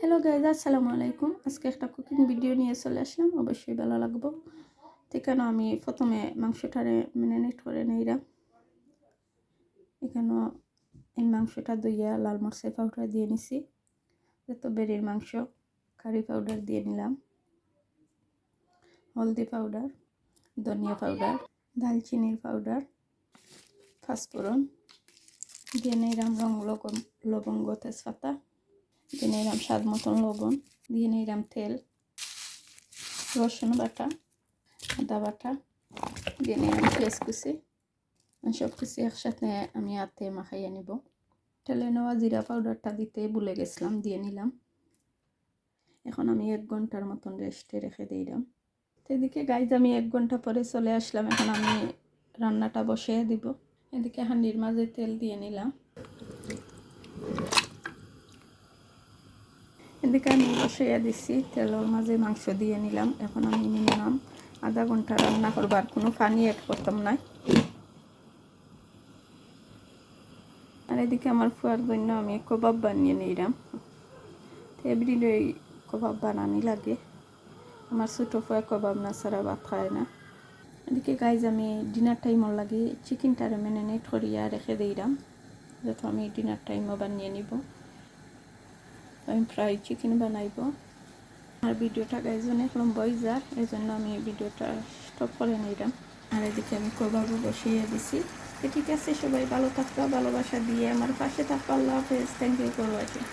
Hello guys, আসসালামু আলাইকুম। আজকে একটা কুকিং ভিডিও নিয়ে চলে আসলাম, অবশ্যই ভালো লাগবো। তো কেন আমি প্রথমে মাংসটারে ম্যারিনেট করে নিলাম। এখানে এই মাংসটা ধুইয়া লাল মরিচের পাউডার দিয়ে নিছি, যত বেরির মাংস কারি পাউডার দিয়ে নিলাম, হলদি পাউডার, ধনিয়া পাউডার, দালচিনির পাউডার, পাঁচফোড়ন দিয়ে নিলাম, লবঙ্গ, তেজপাতা দিয়ে নিলাম, স্বাদ মতন লবণ দিয়ে নিলাম, তেল, রসুন বাটা, আদা বাটা দিয়ে নিলাম, পেঁয়াজ কুচি। সব কিছু একসাথে আমি হাতে মাখাইয়া নিব। তেলে নেওয়া জিরা পাউডারটা দিতে ভুলে গেছিলাম, দিয়ে নিলাম। এখন আমি 1 ঘন্টার মতন রেস্টে রেখে দিলাম। তো এদিকে গাইজ আমি 1 ঘন্টা পরে চলে আসলাম। এখন আমি রান্নাটা বসিয়ে দিব। এদিকে হাঁড়ির মাঝে তেল দিয়ে নিলাম। এদিকে আমি বসিয়ে দিছি, তেলের মাঝে মাংস দিয়ে নিলাম। এখন আমি মিনিমাম আধা ঘন্টা রান্না করবো, আর কোনো পানি অ্যাড করতাম না। আর এদিকে আমার ফুয়ার জন্য আমি কবাব বানিয়ে নিলাম। তো এভরিডে কবাব বানানি লাগে। আমার ছোটো ফুয়া কবাব না ছাড়া ভাত খায় না। এদিকে গাইজ আমি ডিনার টাইমও লাগে চিকেনটারে ম্যারিনেট করিয়া রেখে দিলাম, যত আমি ডিনার টাইমও বানিয়ে নিব। আমি ফ্রাই চিকেন বানাইব। আর ভিডিওটা গাইজ অনেক লম্বা হয়ে যায়, এই জন্য আমি ভিডিওটা স্টপ করে নিলাম। আর এদিকে আমি কবাবও বসিয়ে দিছি। ঠিক আছে, সবাই ভালো থাকবা, ভালোবাসা দিয়ে আমার পাশে থাকবা। আল্লাহ হাফেজ। Thank you for watching.